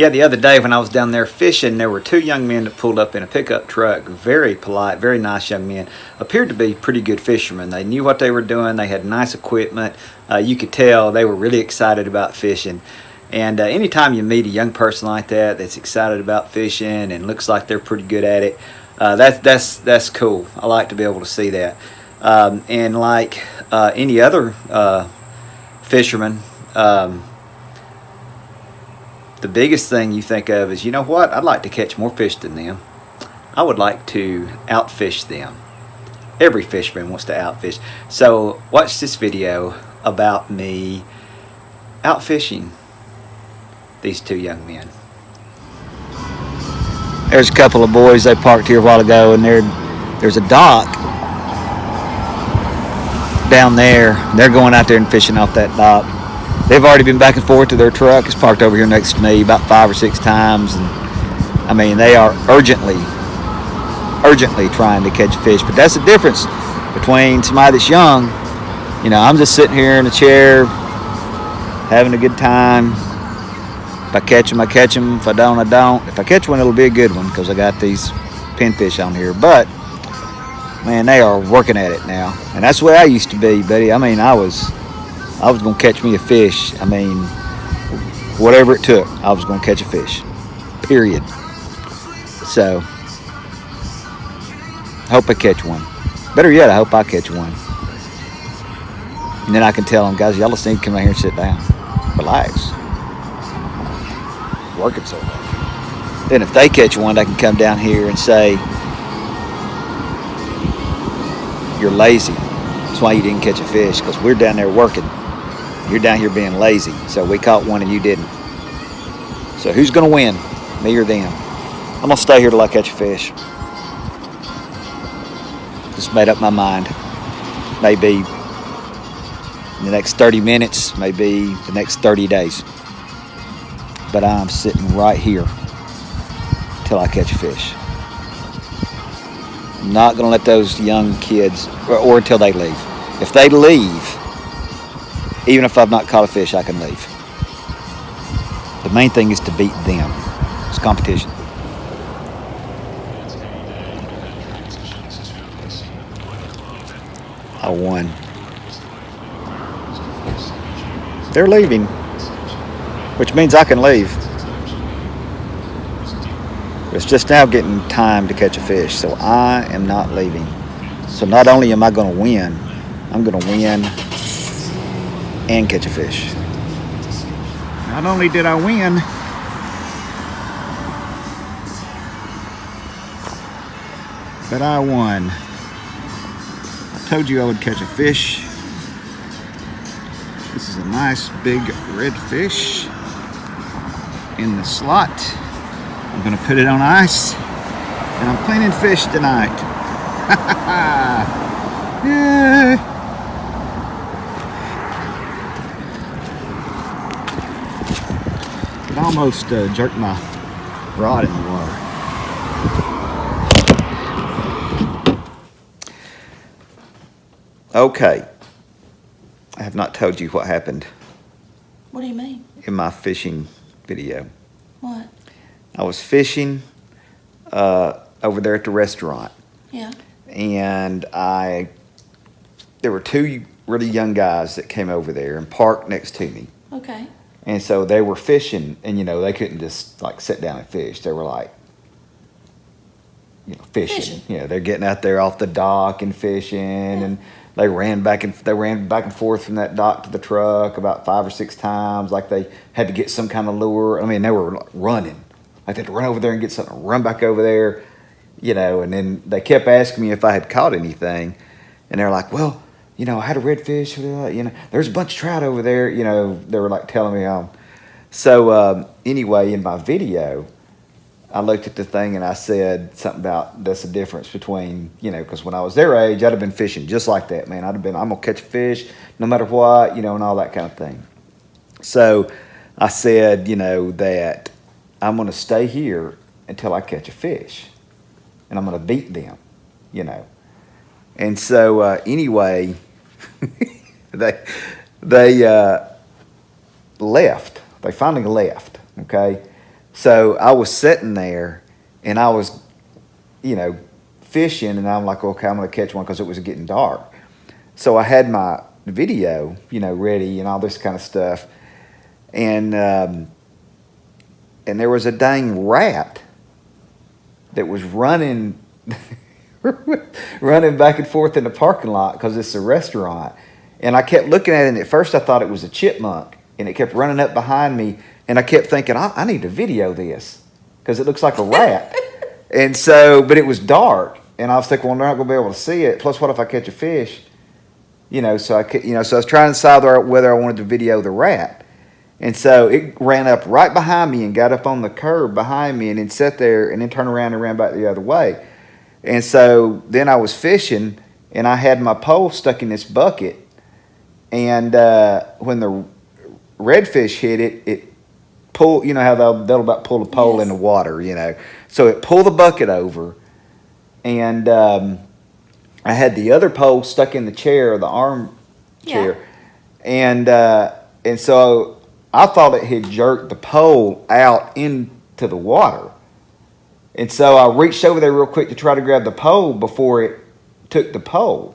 Yeah, the other day when I was down there fishing, there were two young men that pulled up in a pickup truck. Very polite, very nice young men. Appeared to be pretty good fishermen. They knew what they were doing. They had nice equipment. You could tell they were really excited about fishing. And anytime you meet a young person like that that's excited about fishing and looks like they're pretty good at it, that's cool. I like to be able to see that. And like any other fisherman, the biggest thing you think of is, you know what, I'd like to catch more fish than them. I would like to outfish them. Every fisherman wants to outfish. So watch this video about me outfishing these two young men. There's a couple of boys, they parked here a while ago, and there's a dock down there. They're going out there and fishing off that dock. They've already been back and forth to their truck. It's parked over here next to me about 5 or 6 times. And I mean, they are urgently trying to catch fish. But that's the difference between somebody that's young. You know, I'm just sitting here in a chair having a good time. If I catch them, I catch them. If I don't, I don't. If I catch one, it'll be a good one because I got these pinfish on here. But, man, they are working at it now. And that's the way I used to be, buddy. I mean, I was going to catch me a fish. I mean, whatever it took, I was going to catch a fish. Period. So, I hope I catch one. Better yet, I hope I catch one. And then I can tell them, guys, y'all just need to come out here and sit down. Relax. Working so hard. Then if they catch one, they can come down here and say, you're lazy. That's why you didn't catch a fish, because we're down there working. You're down here being lazy. So we caught one and you didn't. So who's going to win? Me or them? I'm going to stay here till I catch a fish. Just made up my mind. Maybe in the next 30 minutes, maybe the next 30 days. But I'm sitting right here till I catch a fish. I'm not going to let those young kids, or until they leave. If they leave, even if I've not caught a fish, I can leave. The main thing is to beat them. It's competition. I won. They're leaving, which means I can leave. It's just now getting time to catch a fish, so I am not leaving. So not only am I going to win, I'm going to win and catch a fish. Not only did I win, but I won. I told you I would catch a fish. This is a nice big red fish in the slot. I'm gonna put it on ice, and I'm cleaning fish tonight. Yeah. It almost jerked my rod in the water. Okay, I have not told you what happened. What do you mean? In my fishing video. What? I was fishing over there at the restaurant. Yeah. And there were two really young guys that came over there and parked next to me. Okay. And so they were fishing, and they couldn't just like sit down and fish. They were like, fishing. They're getting out there off the dock and fishing, and they ran back and forth from that dock to the truck about 5 or 6 times. Like they had to get some kind of lure. I mean, they were running. Like they had to run over there and get something, run back over there, And then they kept asking me if I had caught anything, and they're like, "Well, I had a redfish. There's a bunch of trout over there." They were like telling me. So anyway, in my video, I looked at the thing and I said something about that's the difference between, because when I was their age, I'd have been fishing just like that, man. I'm gonna catch a fish no matter what, and all that kind of thing. So I said, that I'm gonna stay here until I catch a fish, and I'm gonna beat them, And so anyway, they left. They finally left. Okay. So I was sitting there, and I was, fishing, and I'm like, okay, I'm gonna catch one because it was getting dark. So I had my video, ready and all this kind of stuff, and there was a dang rat that was running, running back and forth in the parking lot because it's a restaurant, and I kept looking at it. And at first, I thought it was a chipmunk, and it kept running up behind me, and I kept thinking, I need to video this because it looks like a rat. And so, but it was dark, and I was thinking, well, they're not going to be able to see it. Plus, what if I catch a fish? So I could, so I was trying to decide whether I wanted to video the rat. And so it ran up right behind me and got up on the curb behind me and then sat there and then turned around and ran back the other way. And so then I was fishing, and I had my pole stuck in this bucket. And when the redfish hit it, it pulled, how they'll about pull a pole Yes. in the water, So it pulled the bucket over, and I had the other pole stuck in the chair, the arm chair, and so I thought it had jerked the pole out into the water, and so I reached over there real quick to try to grab the pole before it took the pole,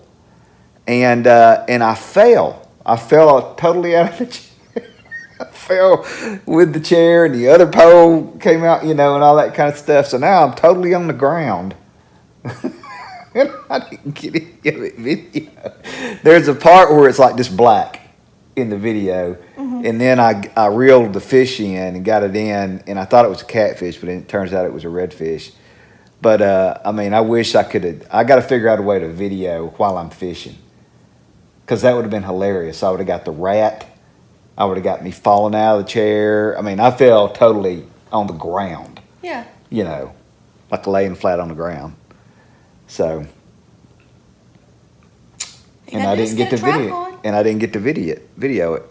and I fell. I fell totally out of the chair. I fell with the chair, and the other pole came out, and all that kind of stuff. So now I'm totally on the ground. And I didn't get any of it video. There's a part where it's like just black in the video, and then I reeled the fish in and got it in, and I thought it was a catfish, but it turns out it was a redfish. But I wish I could have. I got to figure out a way to video while I'm fishing, because that would have been hilarious. I would have got the rat. I would have got me falling out of the chair. I fell totally on the ground. Yeah. Like laying flat on the ground. So, You gotta just get a tripod. and I didn't get to video it.